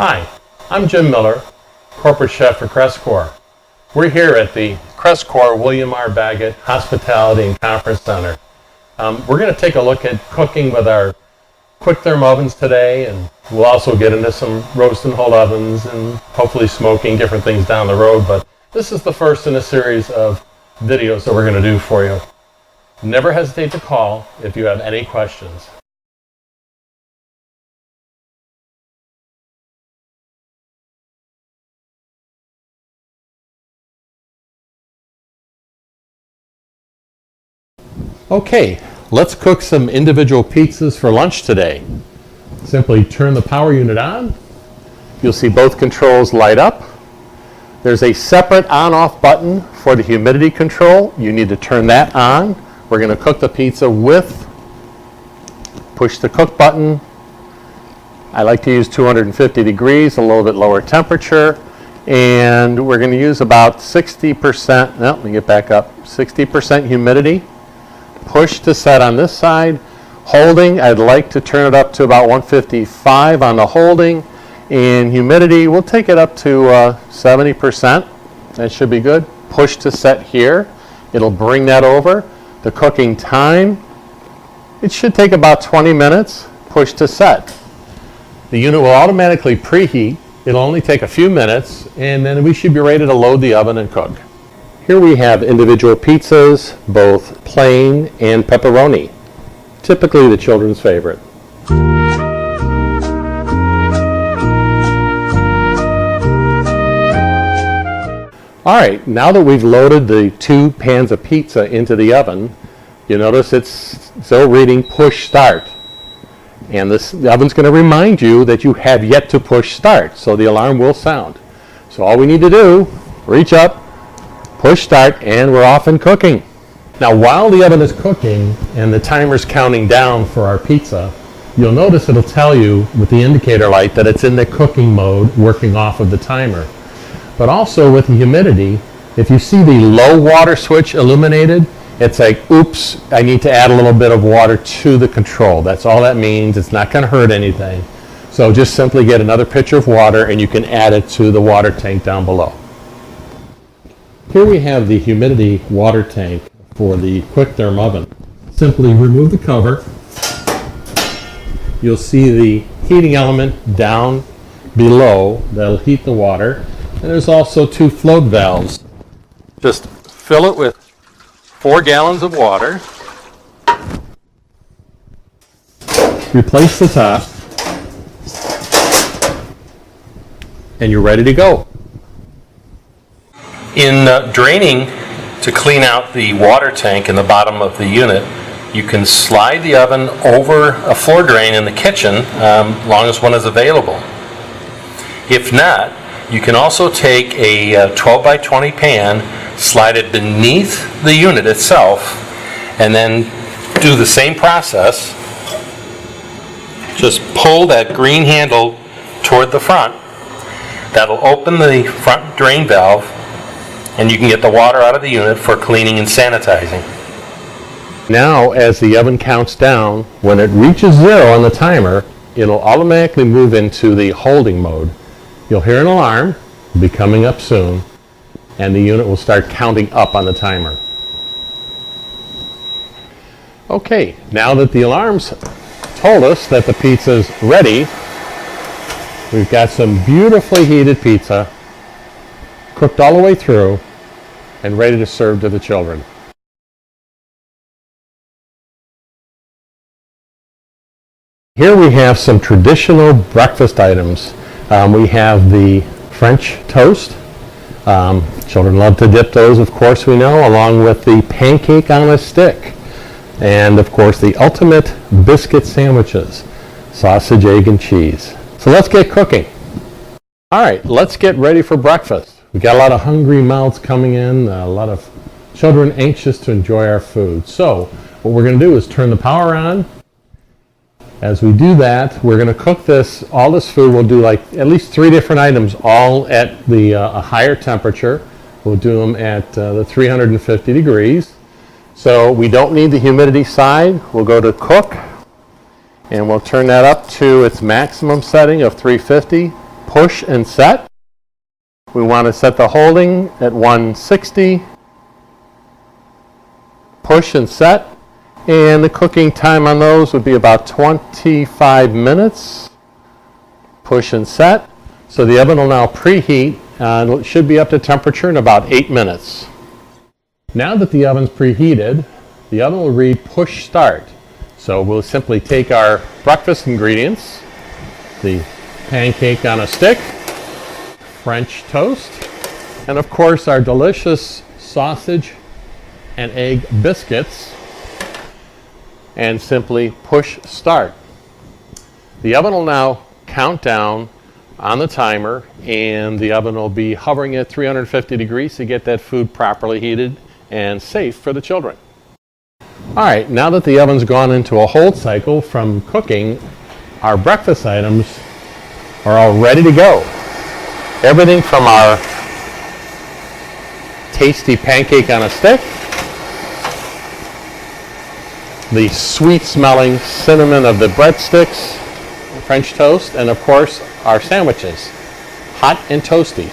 Hi, I'm Jim Miller, Corporate Chef for Cres Cor. We're here at the Cres Cor William R. Baggett Hospitality and Conference Center. We're going to take a look at cooking with our QuikTherm ovens today, and we'll also get into some roast and hold ovens and hopefully smoking different things down the road, but this is the first in a series of videos that we're going to do for you. Never hesitate to call if you have any questions. Okay, let's cook some individual pizzas for lunch today. Simply turn the power unit on. You'll see both controls light up. There's a separate on-off button for the humidity control. You need to turn that on. We're going to cook the pizza with, push the cook button. I like to use 250 degrees, a little bit lower temperature. And we're going to use about 60%, no, let me get back up, 60% humidity. Push to set on this side. Holding, I'd like to turn it up to about 155 on the holding. And humidity, we'll take it up to 70%. That should be good. Push to set here. It'll bring that over. The cooking time, it should take about 20 minutes. Push to set. The unit will automatically preheat. It'll only take a few minutes, and then we should be ready to load the oven and cook. Here we have individual pizzas, both plain and pepperoni, typically the children's favorite. All right, now that we've loaded the 2 pans of pizza into the oven, you notice it's still reading push start. And the oven's going to remind you that you have yet to push start, so the alarm will sound. So all we need to do, reach up, push start, and we're off and cooking. Now while the oven is cooking and the timer's counting down for our pizza, you'll notice it'll tell you with the indicator light that it's in the cooking mode, working off of the timer. But also with the humidity, if you see the low water switch illuminated, it's like, oops, I need to add a little bit of water to the control. That's all that means. It's not going to hurt anything. So just simply get another pitcher of water and you can add it to the water tank down below. Here we have the humidity water tank for the QuikTherm oven. Simply remove the cover. You'll see the heating element down below that'll heat the water. And there's also 2 float valves. Just fill it with 4 gallons of water. Replace the top. And you're ready to go. In draining to clean out the water tank in the bottom of the unit, you can slide the oven over a floor drain in the kitchen, long as one is available. If not, you can also take a 12 by 20 pan, slide it beneath the unit itself, and then do the same process. Just pull that green handle toward the front. That'll open the front drain valve, and you can get the water out of the unit for cleaning and sanitizing. Now, as the oven counts down, when it reaches 0 on the timer, it'll automatically move into the holding mode. You'll hear an alarm, be coming up soon, and the unit will start counting up on the timer. Okay, now that the alarms told us that the pizza's ready, we've got some beautifully heated pizza, cooked all the way through, and ready to serve to the children. Here we have some traditional breakfast items. We have the French toast. Children love to dip those, of course, we know, along with the pancake on a stick. And, of course, the ultimate biscuit sandwiches, sausage, egg, and cheese. So let's get cooking. All right, let's get ready for breakfast. We got a lot of hungry mouths coming in, a lot of children anxious to enjoy our food. So what we're going to do is turn the power on. As we do that, we're going to cook all this food. We'll do like at least 3 different items, all at a higher temperature. We'll do them at the 350 degrees. So we don't need the humidity side. We'll go to cook, and we'll turn that up to its maximum setting of 350. push and set. We want to set the holding at 160, push and set, and the cooking time on those would be about 25 minutes. Push and set. So the oven will now preheat, and it should be up to temperature in about 8 minutes. Now that the oven's preheated, the oven will read push start. So we'll simply take our breakfast ingredients, the pancake on a stick, French toast, and of course our delicious sausage and egg biscuits, and simply push start. The oven will now count down on the timer, and the oven will be hovering at 350 degrees to get that food properly heated and safe for the children. All right, now that the oven's gone into a hold cycle from cooking, our breakfast items are all ready to go. Everything from our tasty pancake on a stick, the sweet smelling cinnamon of the breadsticks, French toast, and of course our sandwiches, hot and toasty.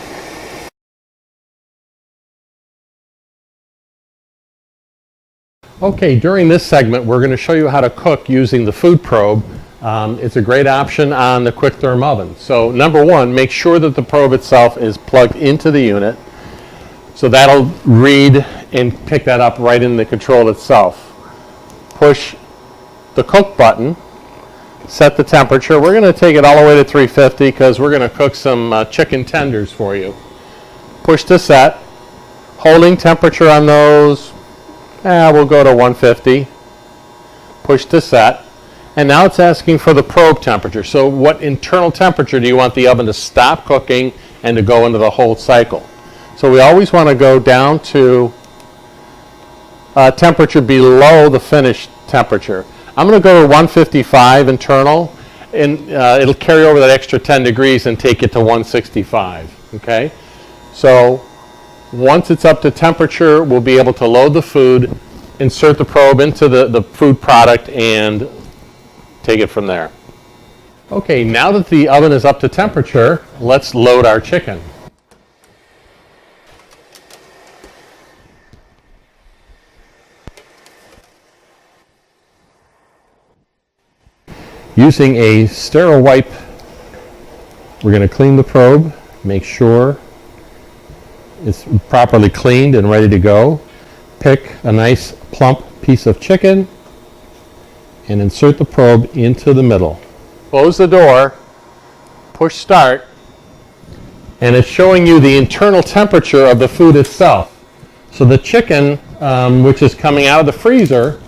Okay, during this segment we're going to show you how to cook using the food probe. It's a great option on the QuikTherm oven. So number one, make sure that the probe itself is plugged into the unit. So that'll read and pick that up right in the control itself. Push the cook button, set the temperature. We're going to take it all the way to 350 because we're going to cook some chicken tenders for you. Push to set. Holding temperature on those, we'll go to 150. Push to set. And now it's asking for the probe temperature. So what internal temperature do you want the oven to stop cooking and to go into the hold cycle? So we always want to go down to temperature below the finished temperature. I'm going to go to 155 internal, and it'll carry over that extra 10 degrees and take it to 165. Okay? So once it's up to temperature, we'll be able to load the food, insert the probe into the food product, and take it from there. Okay, now that the oven is up to temperature, let's load our chicken. Using a sterile wipe, we're going to clean the probe, make sure it's properly cleaned and ready to go. Pick a nice plump piece of chicken and insert the probe into the middle. Close the door, push start, and it's showing you the internal temperature of the food itself. So the chicken, which is coming out of the freezer,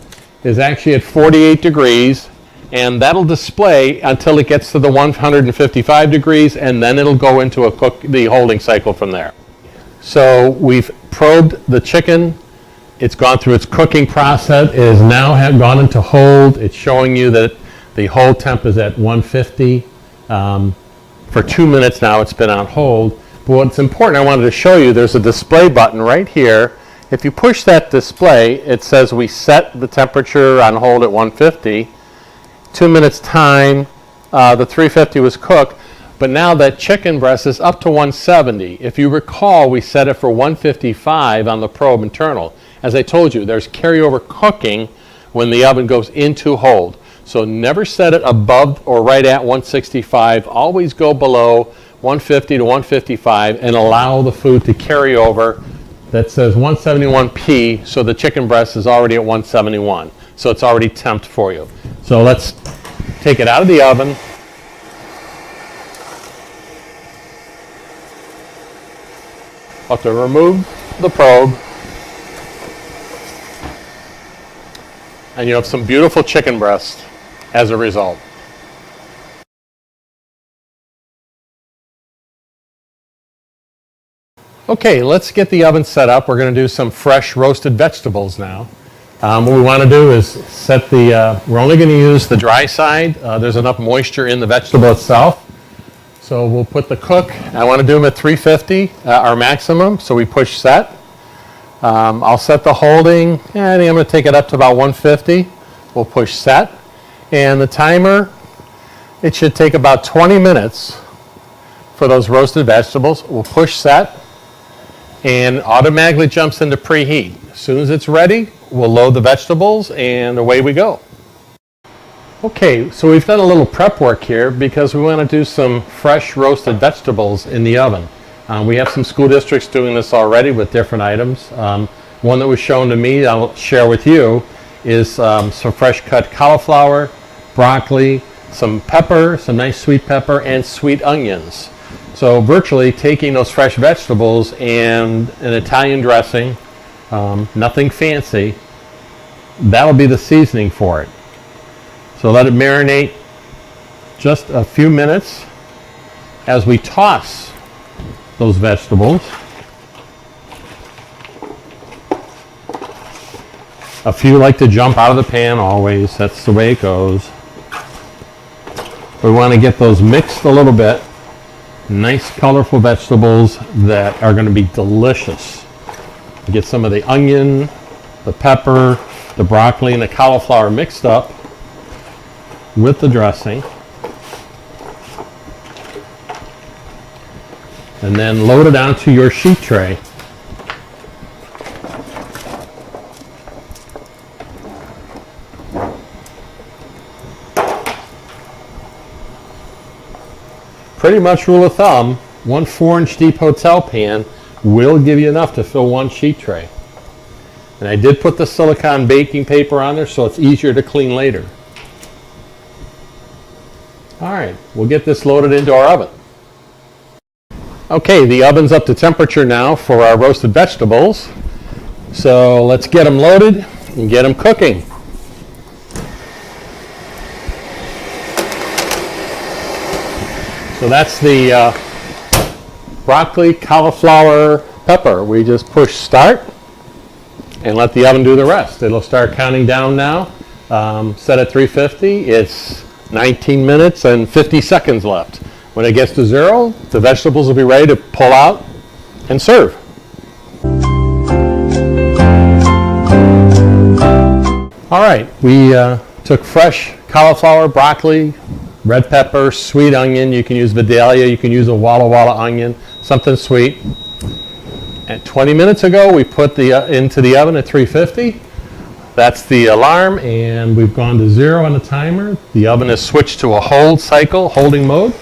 is actually at 48 degrees, and that'll display until it gets to the 155 degrees, and then it'll go into the holding cycle from there. So we've probed the chicken. It's gone through its cooking process. It has now gone into hold. It's showing you that the hold temp is at 150. For 2 minutes now it's been on hold. But what's important, I wanted to show you, there's a display button right here. If you push that display, it says we set the temperature on hold at 150. 2 minutes time, the 350 was cooked, but now that chicken breast is up to 170. If you recall, we set it for 155 on the probe internal. As I told you, there's carryover cooking when the oven goes into hold. So never set it above or right at 165. Always go below 150 to 155 and allow the food to carry over. That says 171p, so the chicken breast is already at 171. So it's already temped for you. So let's take it out of the oven. I'll have to remove the probe. And you have some beautiful chicken breast as a result. Okay, let's get the oven set up. We're going to do some fresh roasted vegetables now. What we want to do is set we're only going to use the dry side. There's enough moisture in the vegetable itself. So we'll put the cook, I want to do them at 350, our maximum, so we push set. I'll set the holding, I think I'm going to take it up to about 150. We'll push set. And the timer, it should take about 20 minutes for those roasted vegetables. We'll push set and automatically jumps into preheat. As soon as it's ready, we'll load the vegetables and away we go. Okay, so we've done a little prep work here because we want to do some fresh roasted vegetables in the oven. We have some school districts doing this already with different items. One that was shown to me, I'll share with you, is some fresh cut cauliflower, broccoli, some pepper, some nice sweet pepper, and sweet onions. So virtually taking those fresh vegetables and an Italian dressing, nothing fancy, that'll be the seasoning for it. So let it marinate just a few minutes as we toss those vegetables. A few like to jump out of the pan always, that's the way it goes. We want to get those mixed a little bit. Nice colorful vegetables that are going to be delicious. Get some of the onion, the pepper, the broccoli, and the cauliflower mixed up with the dressing. And then load it onto your sheet tray. Pretty much rule of thumb, one 4-inch deep hotel pan will give you enough to fill one sheet tray. And I did put the silicone baking paper on there so it's easier to clean later. All right, we'll get this loaded into our oven. Okay, the oven's up to temperature now for our roasted vegetables. So let's get them loaded and get them cooking. So that's the broccoli, cauliflower, pepper. We just push start and let the oven do the rest. It'll start counting down now. Set at 350. It's 19 minutes and 50 seconds left. When it gets to 0, the vegetables will be ready to pull out and serve. All right, we took fresh cauliflower, broccoli, red pepper, sweet onion. You can use Vidalia, you can use a Walla Walla onion, something sweet. And 20 minutes ago, we put into the oven at 350. That's the alarm, and we've gone to 0 on the timer. The oven is switched to a hold cycle, holding mode.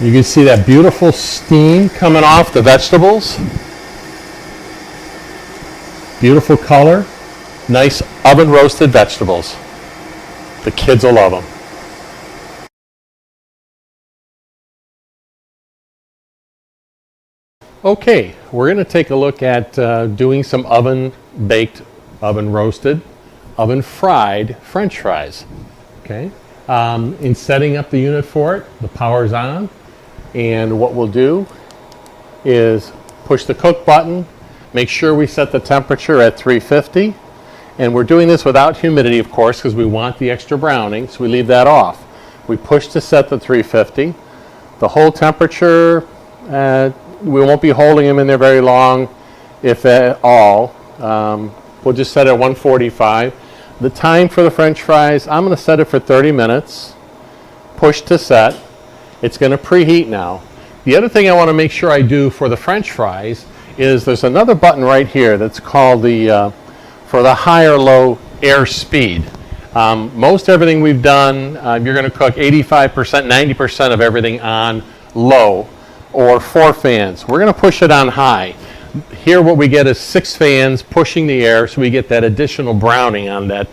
You can see that beautiful steam coming off the vegetables. Beautiful color. Nice oven roasted vegetables. The kids will love them. Okay, we're going to take a look at doing some oven baked, oven roasted, oven fried French fries. Okay, in setting up the unit for it, the power's on, and what we'll do is push the cook button, make sure we set the temperature at 350, and we're doing this without humidity, of course, because we want the extra browning, so we leave that off. We push to set the 350. The hold temperature, we won't be holding them in there very long, if at all. We'll just set it at 145. The time for the French fries, I'm going to set it for 30 minutes. Push to set. It's going to preheat now. The other thing I want to make sure I do for the French fries is there's another button right here that's called the for the high or low air speed. Most everything we've done, you're going to cook 85%, 90% of everything on low or 4 fans. We're going to push it on high. Here what we get is 6 fans pushing the air, so we get that additional browning on that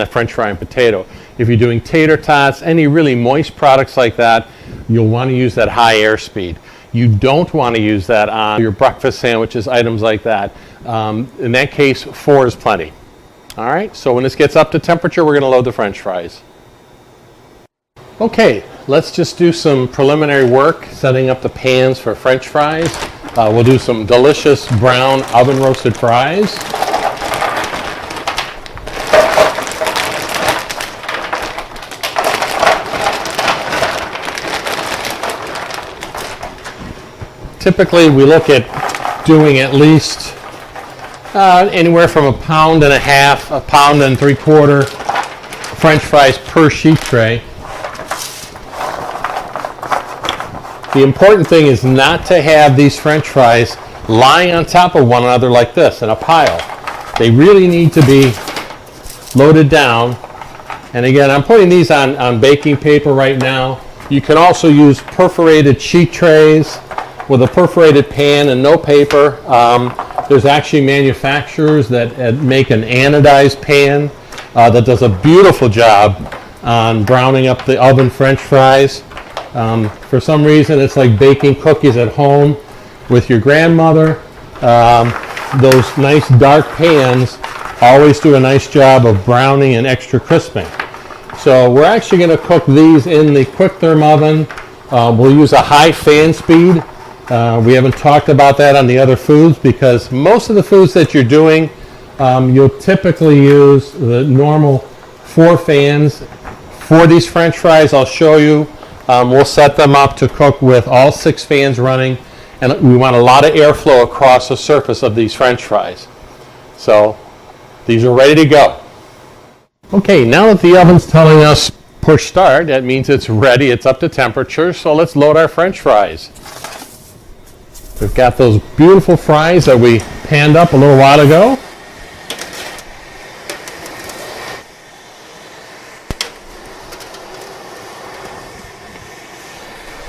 French fry and potato. If you're doing tater tots, any really moist products like that, you'll want to use that high air speed. You don't want to use that on your breakfast sandwiches, items like that. In that case, 4 is plenty. All right, so when this gets up to temperature, we're going to load the French fries. Okay, let's just do some preliminary work setting up the pans for French fries. We'll do some delicious brown oven roasted fries. Typically, we look at doing at least anywhere from 1.5 pounds, 1.75 pounds French fries per sheet tray. The important thing is not to have these French fries lying on top of one another like this in a pile. They really need to be loaded down. And again, I'm putting these on baking paper right now. You can also use perforated sheet trays with a perforated pan and no paper. There's actually manufacturers that make an anodized pan that does a beautiful job on browning up the oven French fries. For some reason, it's like baking cookies at home with your grandmother. Those nice dark pans always do a nice job of browning and extra crisping. So we're actually going to cook these in the QuikTherm oven. We'll use a high fan speed. We haven't talked about that on the other foods because most of the foods that you're doing, you'll typically use the normal 4 fans. For these French fries, I'll show you. We'll set them up to cook with all 6 fans running, and we want a lot of airflow across the surface of these French fries. So these are ready to go. Okay, now that the oven's telling us push start, that means it's ready, it's up to temperature, so let's load our French fries. We've got those beautiful fries that we panned up a little while ago.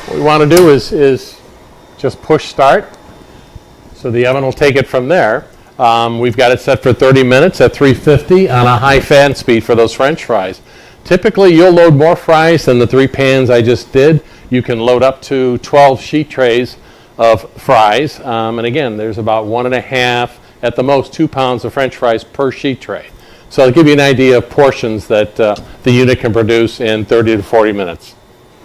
What we want to do is just push start, so the oven will take it from there. We've got it set for 30 minutes at 350 on a high fan speed for those French fries. Typically, you'll load more fries than the 3 pans I just did. You can load up to 12 sheet trays of fries. And again, there's about 1.5, at the most 2 pounds of French fries per sheet tray. So I'll give you an idea of portions that the unit can produce in 30 to 40 minutes.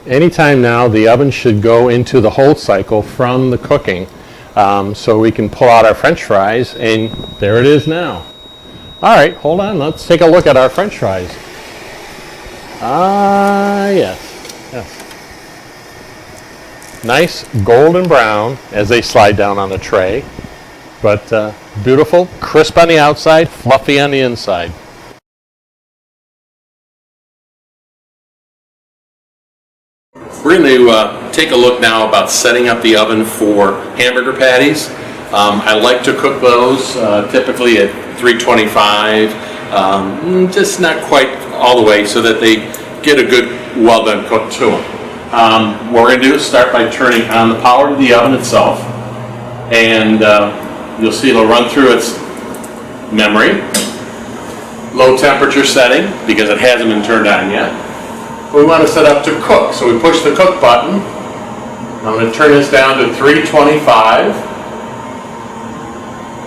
Anytime now, the oven should go into the hold cycle from the cooking. So we can pull out our French fries, and there it is now. All right, hold on, let's take a look at our French fries. Yes. Nice golden brown as they slide down on the tray, but beautiful, crisp on the outside, fluffy on the inside. We're going to take a look now about setting up the oven for hamburger patties. I like to cook those typically at 325, just not quite all the way so that they get a good well done cook to them. What we're going to do is start by turning on the power of the oven itself, and you'll see it'll run through its memory. Low temperature setting because it hasn't been turned on yet. We want to set up to cook, so we push the cook button. I'm going to turn this down to 325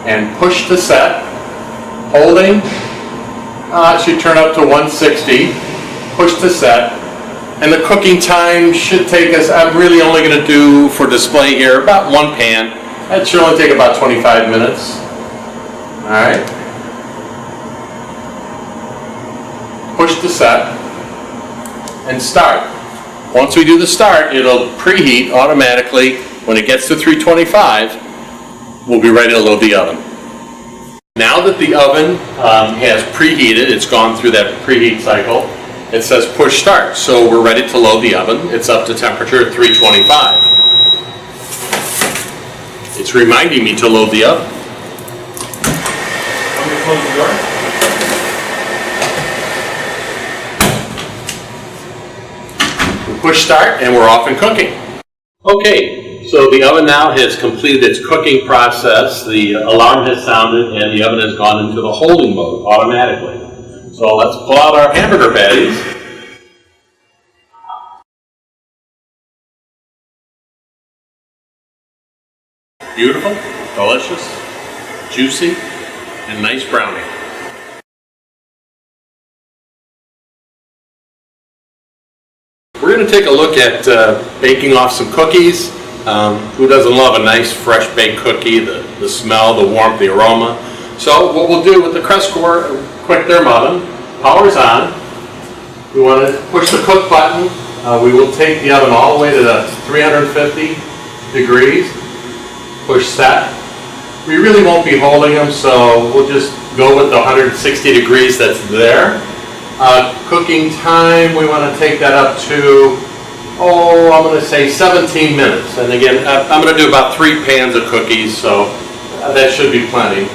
and push to set, holding. It should turn up to 160, push to set, and the cooking time should take us, I'm really only going to do for display here about 1 pan. That should only take about 25 minutes. Alright. Push to set and start. Once we do the start, it'll preheat automatically. When it gets to 325, we'll be ready to load the oven. Now that the oven has preheated, it's gone through that preheat cycle, it says push start. So we're ready to load the oven. It's up to temperature at 325. It's reminding me to load the oven. Let me close the door. Push start and we're off and cooking. Okay, so the oven now has completed its cooking process. The alarm has sounded and the oven has gone into the holding mode automatically. So let's pull out our hamburger patties. Beautiful, delicious, juicy, and nice browning. We're going to take a look at baking off some cookies. Who doesn't love a nice fresh baked cookie, the smell, the warmth, the aroma. So what we'll do with the Cres Cor QuikTherm oven, power's on. We want to push the cook button. We will take the oven all the way to the 350 degrees. Push set. We really won't be holding them, so we'll just go with the 160 degrees that's there. Cooking time, we want to take that up to oh, I'm going to say 17 minutes. And again, I'm going to do about 3 pans of cookies, so that should be plenty.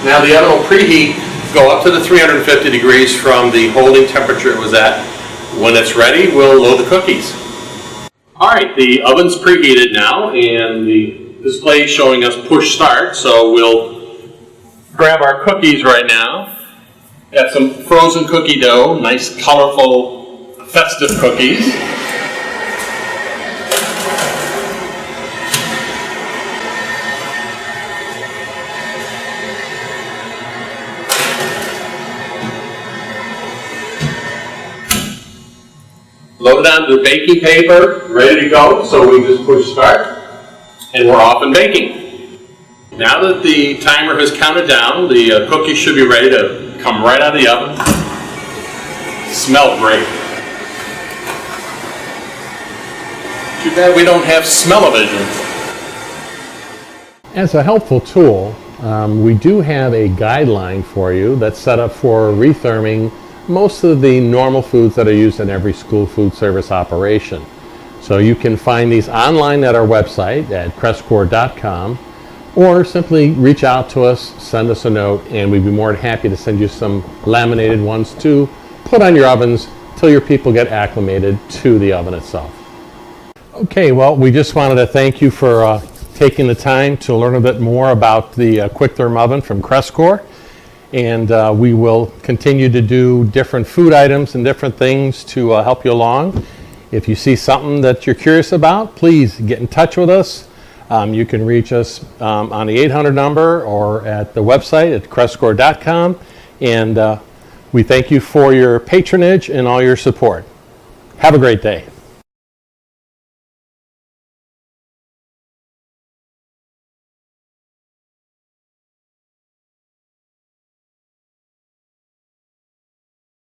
Now the oven will preheat, go up to the 350 degrees from the holding temperature it was at. When it's ready, we'll load the cookies. All right, the oven's preheated now, and the display is showing us push start, so we'll grab our cookies right now. Got some frozen cookie dough, nice colorful festive cookies. Loaded onto the baking paper, ready to go, so we just push start, and we're off and baking. Now that the timer has counted down, the cookies should be ready to come right out of the oven. Smell great. Too bad we don't have smell-o-vision. As a helpful tool, we do have a guideline for you that's set up for retherming most of the normal foods that are used in every school food service operation. So you can find these online at our website at CresCor.com, or simply reach out to us, send us a note, and we'd be more than happy to send you some laminated ones to put on your ovens till your people get acclimated to the oven itself. Okay, well, we just wanted to thank you for taking the time to learn a bit more about the QuikTherm oven from Cres Cor. And we will continue to do different food items and different things to help you along. If you see something that you're curious about, please get in touch with us. You can reach us on the 800 number or at the website at CresCor.com. And we thank you for your patronage and all your support. Have a great day.